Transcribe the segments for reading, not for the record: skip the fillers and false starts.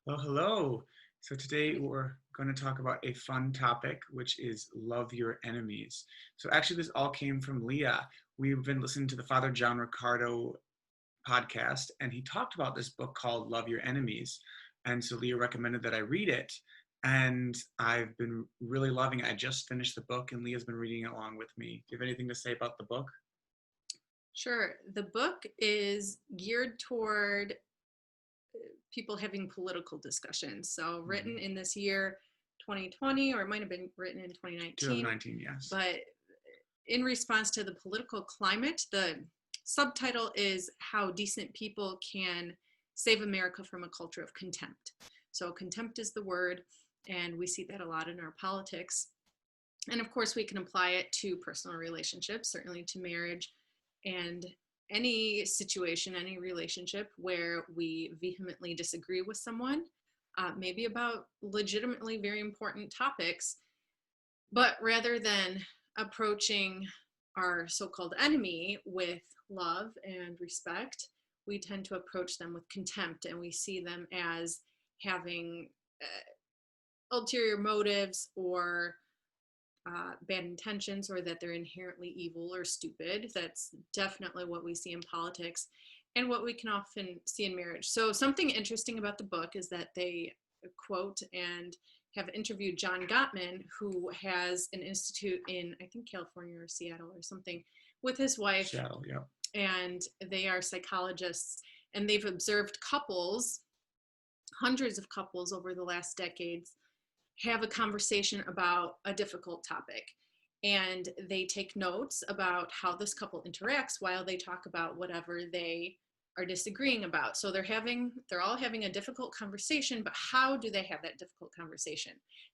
Well, hello. So today we're going to talk about a fun topic, which is love your enemies. So actually, this all came from Leah. We've been listening to the Father John Ricardo podcast, and he talked about this book called Love Your Enemies. And so Leah recommended that I read it, and I've been really loving it. I just finished the book, and Leah's been reading it along with me. Do you have anything to say about the book? Sure. The book is geared toward people having political discussions. So, written Mhm. in this year 2020, or it might have been written in 2019. 2019, yes. But in response to the political climate, the subtitle is How Decent People Can Save America from a Culture of Contempt. So, contempt is the word, and we see that a lot in our politics. And of course, we can apply it to personal relationships, certainly to marriage, and any situation, any relationship where we vehemently disagree with someone, maybe about legitimately very important topics, but rather than approaching our so-called enemy with love and respect, we tend to approach them with contempt, and we see them as having ulterior motives or bad intentions, or that they're inherently evil or stupid. That's definitely what we see in politics and what we can often see in marriage. So, something interesting about the book is that they quote and have interviewed John Gottman, who has an institute in, I think, California or Seattle or something, with his wife, Seattle, yeah. and they are psychologists, and they've observed couples, hundreds of couples over the last decades, have a conversation about a difficult topic, and they take notes about how this couple interacts while they talk about whatever they are disagreeing about. So they're all having a difficult conversation, but how do they have that difficult conversation?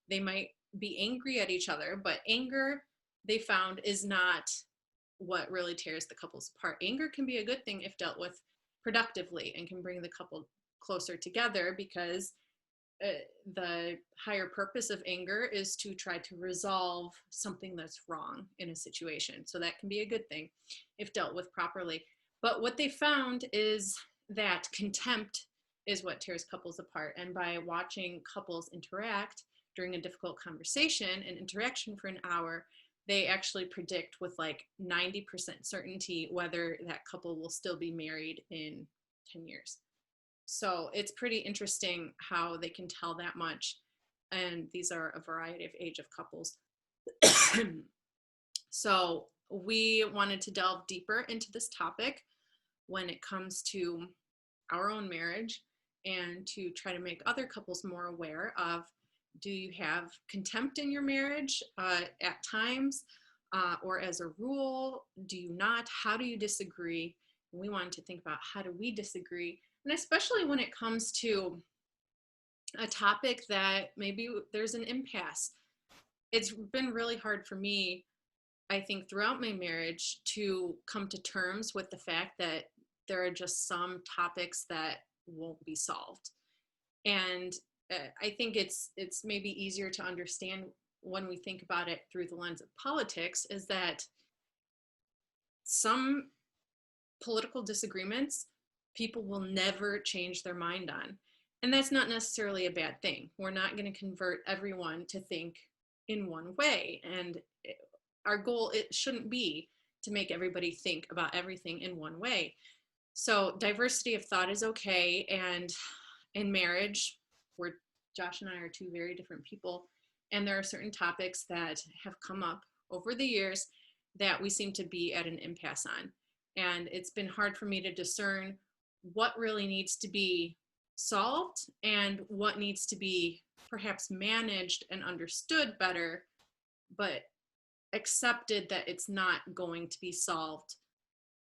They might be angry at each other, but anger, they found, is not what really tears the couples apart. Anger can be a good thing if dealt with productively, and can bring the couple closer together, because uh, the higher purpose of anger is to try to resolve something that's wrong in a situation. So that can be a good thing if dealt with properly. But what they found is that contempt is what tears couples apart. And by watching couples interact during a difficult conversation, an interaction for an hour, they actually predict with like 90% certainty whether that couple will still be married in 10 years. So it's pretty interesting how they can tell that much. And these are a variety of age of couples. So we wanted to delve deeper into this topic when it comes to our own marriage, and to try to make other couples more aware of, do you have contempt in your marriage at times, or as a rule? Do you not? How do you disagree? And we wanted to think about, how do we disagree? And especially when it comes to a topic that maybe there's an impasse. It's been really hard for me, I think, throughout my marriage to come to terms with the fact that there are just some topics that won't be solved. And I think it's maybe easier to understand when we think about it through the lens of politics, is that some political disagreements people will never change their mind on. And that's not necessarily a bad thing. We're not going to convert everyone to think in one way. And our goal, it shouldn't be to make everybody think about everything in one way. So diversity of thought is okay. And in marriage, where Josh and I are two very different people, and there are certain topics that have come up over the years that we seem to be at an impasse on. And it's been hard for me to discern what really needs to be solved and what needs to be perhaps managed and understood better, but accepted that it's not going to be solved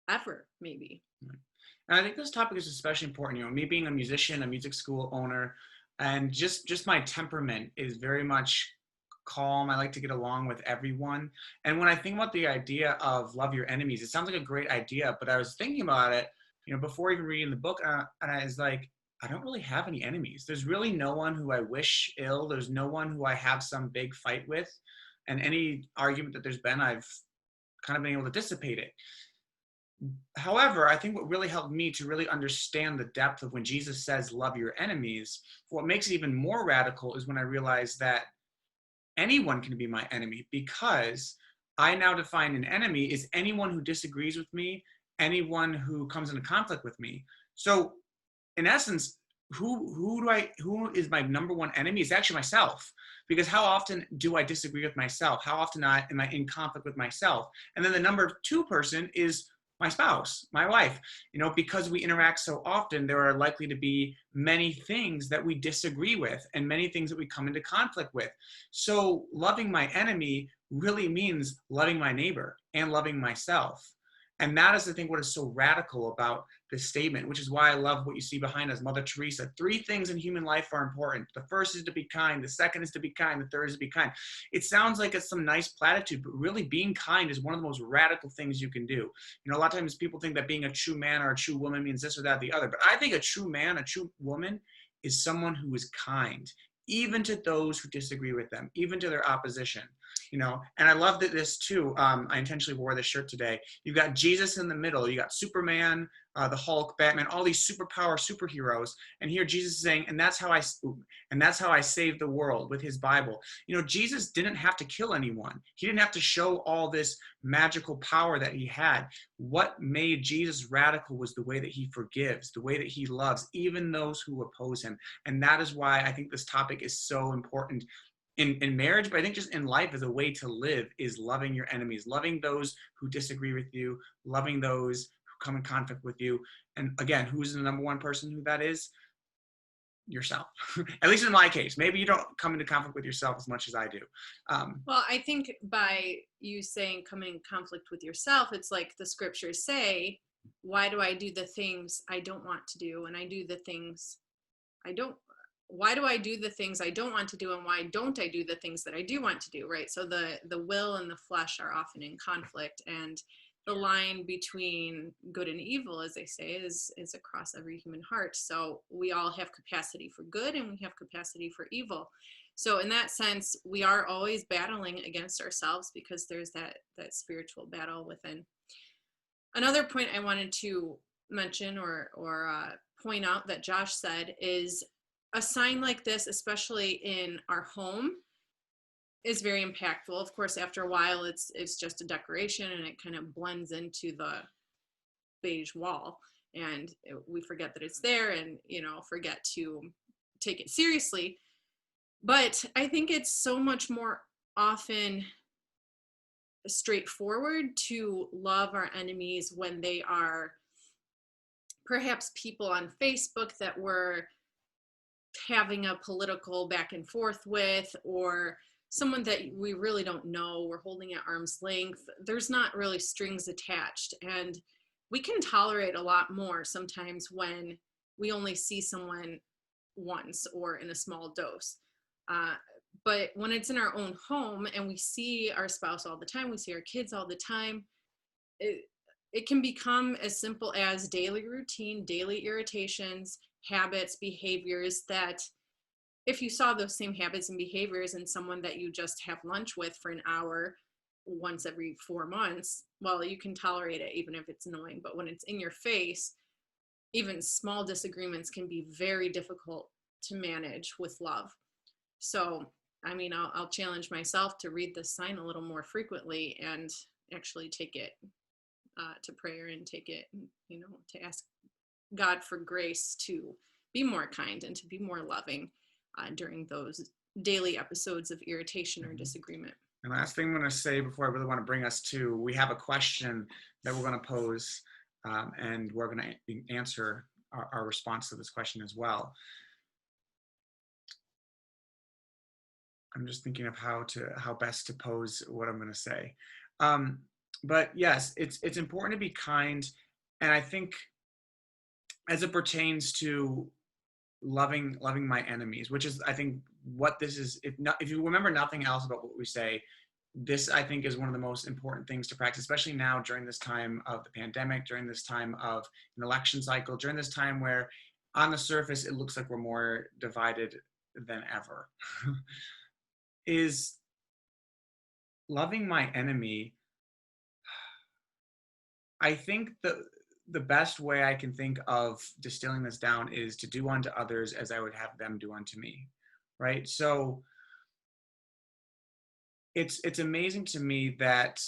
ever, maybe. Right. And I think this topic is especially important. Me being a musician, a music school owner, and just my temperament is very much calm. I like to get along with everyone. And when I think about the idea of love your enemies, it sounds like a great idea. But I was thinking about it, before even reading the book, and I was like, I don't really have any enemies. There's really no one who I wish ill. There's no one who I have some big fight with. And any argument that there's been, I've kind of been able to dissipate it. However, I think what really helped me to really understand the depth of when Jesus says, love your enemies, what makes it even more radical is when I realized that anyone can be my enemy, because I now define an enemy is anyone who disagrees with me, anyone who comes into conflict with me. So in essence, who is my number one enemy is actually myself. Because how often do I disagree with myself? How often am I in conflict with myself? And then the number two person is my spouse, my wife. Because we interact so often, there are likely to be many things that we disagree with and many things that we come into conflict with. So loving my enemy really means loving my neighbor and loving myself. And that is, I think, what is so radical about this statement, which is why I love what you see behind us. Mother Teresa, three things in human life are important. The first is to be kind. The second is to be kind. The third is to be kind. It sounds like it's some nice platitude, but really being kind is one of the most radical things you can do. A lot of times people think that being a true man or a true woman means this or that or the other. But I think a true man, a true woman is someone who is kind, even to those who disagree with them, even to their opposition. And I love that this too. I intentionally wore this shirt today. You've got Jesus in the middle. You got Superman, the Hulk, Batman, all these superheroes. And here Jesus is saying, and that's how I save the world with his Bible. Jesus didn't have to kill anyone. He didn't have to show all this magical power that he had. What made Jesus radical was the way that he forgives, the way that he loves, even those who oppose him. And that is why I think this topic is so important in marriage, but I think just in life as a way to live, is loving your enemies, loving those who disagree with you, loving those who come in conflict with you. And again, who's the number one person who that is? Yourself. At least in my case. Maybe you don't come into conflict with yourself as much as I do. Well, I think by you saying coming in conflict with yourself, it's like the scriptures say, why do I do the things I don't want to do? And I do the things I don't, why do I do the things I don't want to do? And why don't I do the things that I do want to do? Right. So the will and the flesh are often in conflict, and the line between good and evil, as they say, is across every human heart. So we all have capacity for good and we have capacity for evil. So in that sense, we are always battling against ourselves, because there's that spiritual battle within. Another point I wanted to mention or point out that Josh said is a sign like this, especially in our home, is very impactful. Of course, after a while, it's just a decoration and it kind of blends into the beige wall, and we forget that it's there, and forget to take it seriously. But I think it's so much more often straightforward to love our enemies when they are perhaps people on Facebook that we're having a political back and forth with, or someone that we really don't know, we're holding at arm's length. There's not really strings attached, and we can tolerate a lot more sometimes when we only see someone once or in a small dose. But when it's in our own home and we see our spouse all the time, we see our kids all the time, it can become as simple as daily routine, daily irritations, habits, behaviors that if you saw those same habits and behaviors in someone that you just have lunch with for an hour once every 4 months, well, you can tolerate it even if it's annoying. But when it's in your face, even small disagreements can be very difficult to manage with love. So, I mean, I'll challenge myself to read this sign a little more frequently and actually take it to prayer, and take it, to ask God for grace to be more kind and to be more loving during those daily episodes of irritation or disagreement. And last thing I'm going to say before I really want to bring us to, we have a question that we're going to pose, and we're going to answer our response to this question as well. I'm just thinking of how best to pose what I'm going to say. But yes, it's important to be kind. And I think as it pertains to loving my enemies, which is, I think, what this is, if you remember nothing else about what we say, this, I think, is one of the most important things to practice, especially now during this time of the pandemic, during this time of an election cycle, during this time where on the surface it looks like we're more divided than ever. Is loving my enemy I think the best way I can think of distilling this down is to do unto others as I would have them do unto me, right? So it's amazing to me that,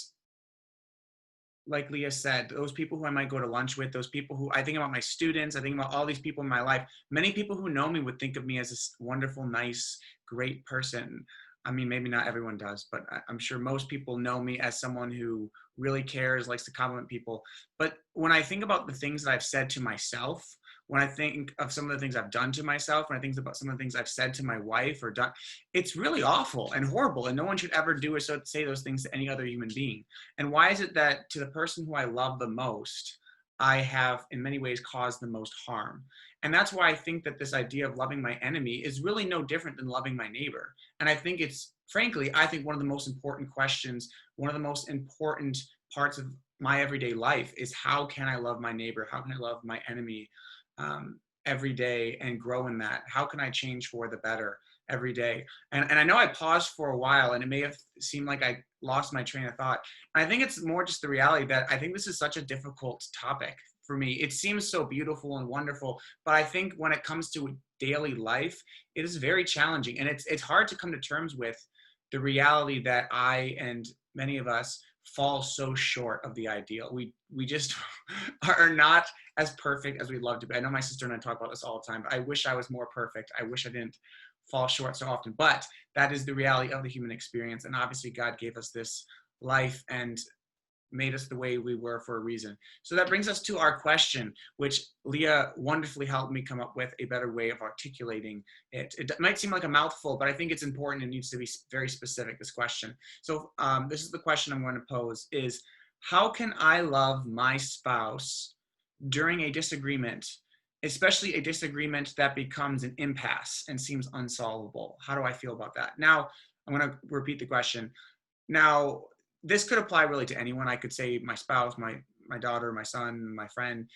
like Leah said, those people who I might go to lunch with, those people who I think about, my students, I think about all these people in my life. Many people who know me would think of me as this wonderful, nice, great person. I mean, maybe not everyone does, but I'm sure most people know me as someone who really cares, likes to compliment people. But when I think about the things that I've said to myself, when I think of some of the things I've done to myself, when I think about some of the things I've said to my wife or done, it's really awful and horrible. And no one should ever do or say those things to any other human being. And why is it that to the person who I love the most, I have in many ways caused the most harm? And that's why I think that this idea of loving my enemy is really no different than loving my neighbor. And I think it's, frankly, I think one of the most important questions, one of the most important parts of my everyday life is, how can I love my neighbor? How can I love my enemy every day and grow in that? How can I change for the better every day? And I know I paused for a while and it may have seemed like I lost my train of thought. I think it's more just the reality that I think this is such a difficult topic for me. It seems so beautiful and wonderful, but I think when it comes to daily life, it is very challenging. And it's hard to come to terms with the reality that I and many of us fall so short of the ideal. We just are not as perfect as we'd love to be. I know my sister and I talk about this all the time, but I wish I was more perfect. I wish I didn't fall short so often, but that is the reality of the human experience. And obviously God gave us this life and made us the way we were for a reason. So that brings us to our question, which Leah wonderfully helped me come up with a better way of articulating it. It might seem like a mouthful, but I think it's important and needs to be very specific, this question. So this is the question I'm going to pose is, how can I love my spouse during a disagreement, especially a disagreement that becomes an impasse and seems unsolvable? How do I feel about that? Now, I'm going to repeat the question. Now, this could apply really to anyone. I could say my spouse, my daughter, my son, my friend.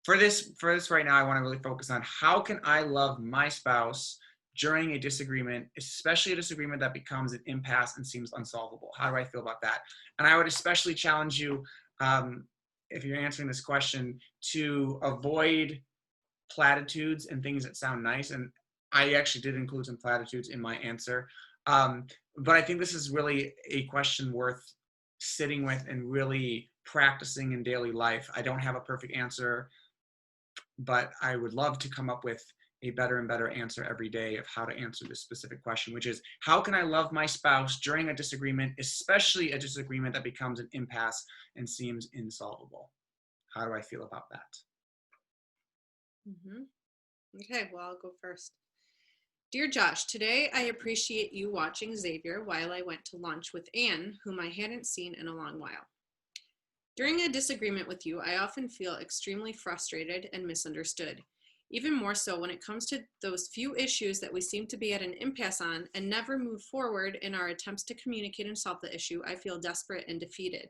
For this right now, I want to really focus on, how can I love my spouse during a disagreement, especially a disagreement that becomes an impasse and seems unsolvable? How do I feel about that? And I would especially challenge you, if you're answering this question, to avoid platitudes and things that sound nice. And I actually did include some platitudes in my answer. But I think this is really a question worth sitting with and really practicing in daily life. I don't have a perfect answer, but I would love to come up with a better and better answer every day of how to answer this specific question, which is, how can I love my spouse during a disagreement, especially a disagreement that becomes an impasse and seems insolvable? How do I feel about that? Mm-hmm. Okay, well, I'll go first. Dear Josh, today I appreciate you watching Xavier while I went to lunch with Anne, whom I hadn't seen in a long while. During a disagreement with you, I often feel extremely frustrated and misunderstood. Even more so when it comes to those few issues that we seem to be at an impasse on and never move forward in our attempts to communicate and solve the issue, I feel desperate and defeated.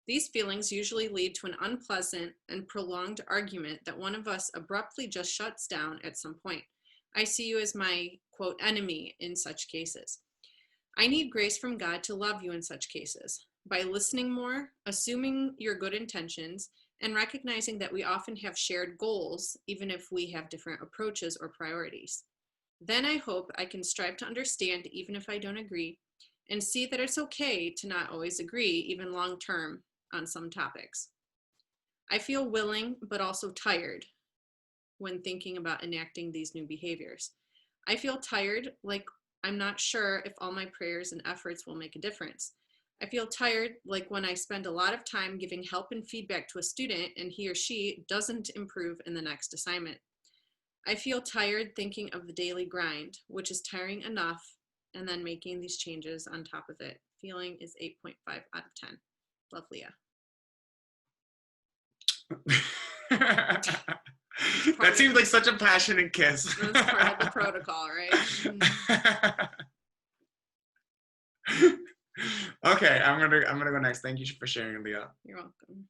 These feelings usually lead to an unpleasant and prolonged argument that one of us abruptly just shuts down at some point. I see you as my, quote, enemy in such cases. I need grace from God to love you in such cases by listening more, assuming your good intentions, and recognizing that we often have shared goals, even if we have different approaches or priorities. Then I hope I can strive to understand, even if I don't agree, and see that it's okay to not always agree, even long term, on some topics. I feel willing, but also tired when thinking about enacting these new behaviors. I feel tired, like I'm not sure if all my prayers and efforts will make a difference. I feel tired, like when I spend a lot of time giving help and feedback to a student and he or she doesn't improve in the next assignment. I feel tired thinking of the daily grind, which is tiring enough, and then making these changes on top of it. Feeling is 8.5 out of 10. Love, Leah. That seems like such a passionate kiss. That's part of the protocol, right? Okay, I'm gonna go next. Thank you for sharing, Leah. You're welcome.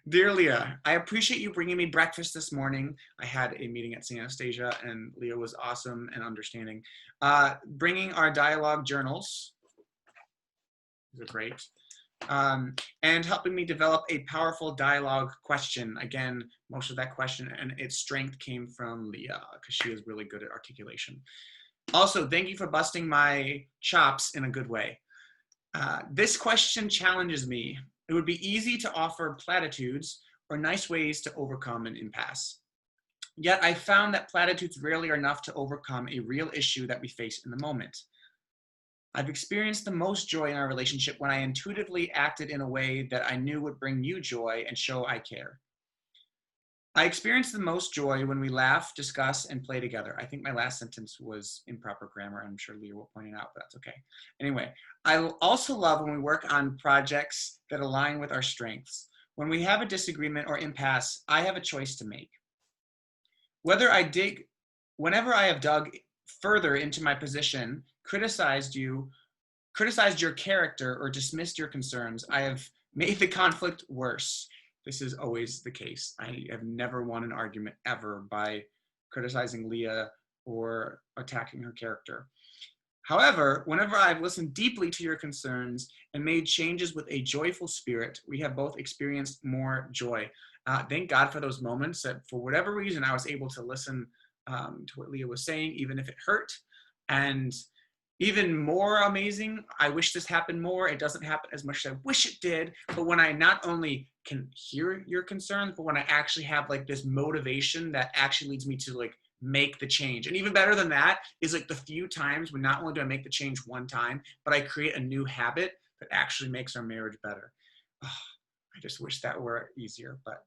Dear Leah, I appreciate you bringing me breakfast this morning. I had a meeting at St. Anastasia, and Leah was awesome and understanding. Bringing our dialogue journals. These are great. and helping me develop a powerful dialogue question. Again, most of that question and its strength came from Leah, because she is really good at articulation. Also, thank you for busting my chops in a good way. This question challenges me. It would be easy to offer platitudes or nice ways to overcome an impasse. Yet I found that platitudes rarely are enough to overcome a real issue that we face in the moment. I've experienced the most joy in our relationship when I intuitively acted in a way that I knew would bring you joy and show I care. I experienced the most joy when we laugh, discuss, and play together. I think my last sentence was improper grammar. I'm sure Leah will point it out, but that's okay. Anyway, I also love when we work on projects that align with our strengths. When we have a disagreement or impasse, I have a choice to make. Whenever I have dug further into my position, criticized your character, or dismissed your concerns, I have made the conflict worse. This is always the case. I have never won an argument ever by criticizing Leah or attacking her character. However, whenever I've listened deeply to your concerns and made changes with a joyful spirit, we have both experienced more joy. Thank God for those moments that, for whatever reason, I was able to listen to what Leah was saying, even if it hurt. And even more amazing, I wish this happened more. It doesn't happen as much as I wish it did. But when I not only can hear your concerns, but when I actually have like this motivation that actually leads me to like make the change. And even better than that is like the few times when not only do I make the change one time, but I create a new habit that actually makes our marriage better. Oh, I just wish that were easier, but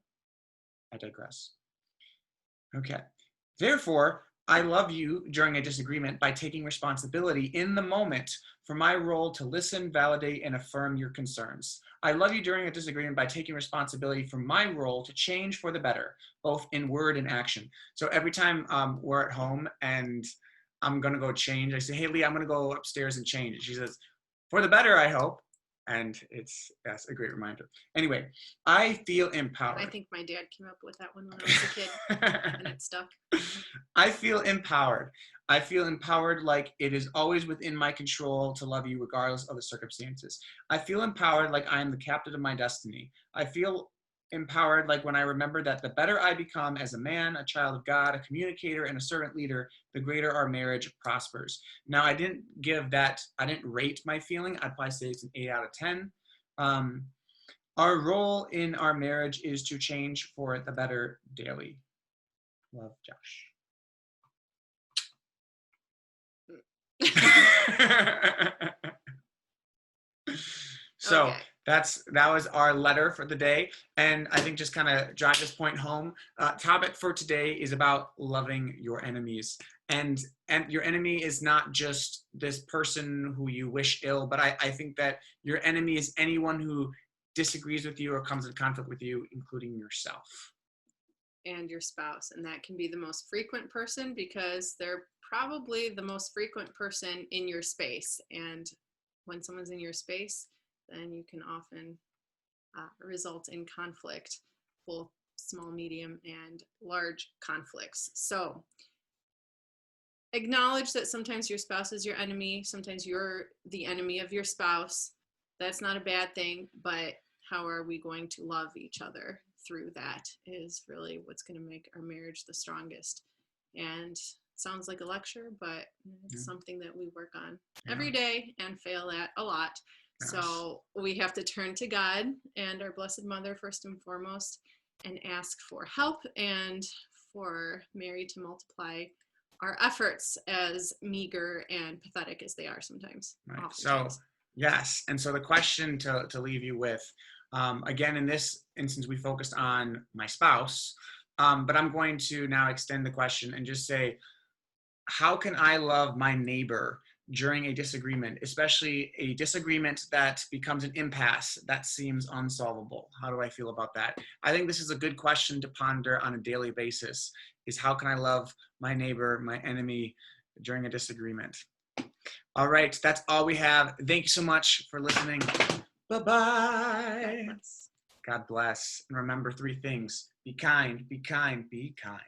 I digress. Okay. Therefore, I love you during a disagreement by taking responsibility in the moment for my role to listen, validate, and affirm your concerns. I love you during a disagreement by taking responsibility for my role to change for the better, both in word and action. So every time we're at home and I'm going to go change, I say, hey, Lee, I'm going to go upstairs and change. And she says, for the better, I hope. And it's, yes, a great reminder. Anyway, I feel empowered. I think my dad came up with that one when I was a kid, and it stuck. I feel empowered. I feel empowered like it is always within my control to love you regardless of the circumstances. I feel empowered like I am the captain of my destiny. I feel empowered like when I remember that the better I become as a man, a child of God, a communicator, and a servant leader, the greater our marriage prospers. Now, I didn't rate my feeling. I'd probably say it's an 8 out of 10. Our role in our marriage is to change for the better daily. Love, Josh. So Okay. that was our letter for the day, and I think just kind of drive this point home. Topic for today is about loving your enemies, and your enemy is not just this person who you wish ill, but I think that your enemy is anyone who disagrees with you or comes in conflict with you, including yourself. And your spouse. And that can be the most frequent person because they're probably the most frequent person in your space. And when someone's in your space, then you can often result in conflict, both small, medium, and large conflicts. So acknowledge that sometimes your spouse is your enemy. Sometimes you're the enemy of your spouse. That's not a bad thing, but how are we going to love each other through that is really what's going to make our marriage the strongest. And it sounds like a lecture, but it's something that we work on every day and fail at a lot. Yes. So we have to turn to God and our Blessed Mother first and foremost and ask for help and for Mary to multiply our efforts, as meager and pathetic as they are sometimes. Right. So, yes. And so the question to leave you with, again, in this instance, we focused on my spouse, but I'm going to now extend the question and just say, how can I love my neighbor during a disagreement, especially a disagreement that becomes an impasse that seems unsolvable? How do I feel about that? I think this is a good question to ponder on a daily basis, is how can I love my neighbor, my enemy, during a disagreement? All right, that's all we have. Thank you so much for listening. Bye-bye. God bless. And remember 3 things. Be kind, be kind, be kind.